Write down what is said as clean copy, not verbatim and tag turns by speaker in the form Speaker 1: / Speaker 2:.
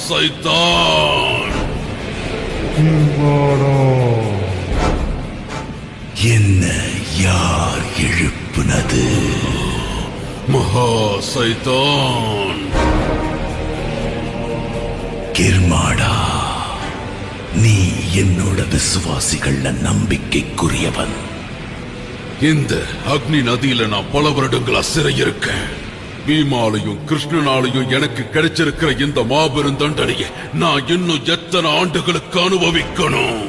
Speaker 1: சைத்தான்
Speaker 2: என்ன யார் எழுப்புனது?
Speaker 1: மகா சைத்தான்
Speaker 2: கிர்மாடா, நீ என்னோட விசுவாசிகள்ல நம்பிக்கைக்குரியவன்.
Speaker 1: இந்த அக்னி நதியில நான் பல வருடங்களா சிறையிருக்கேன். பீமாலையும் கிருஷ்ணனாலையும் எனக்கு கிடைச்சிருக்கிற இந்த மாபெரும் தண்டனையை நான் இன்னும் எத்தனை ஆண்டுகளுக்கு அனுபவிக்கணும்?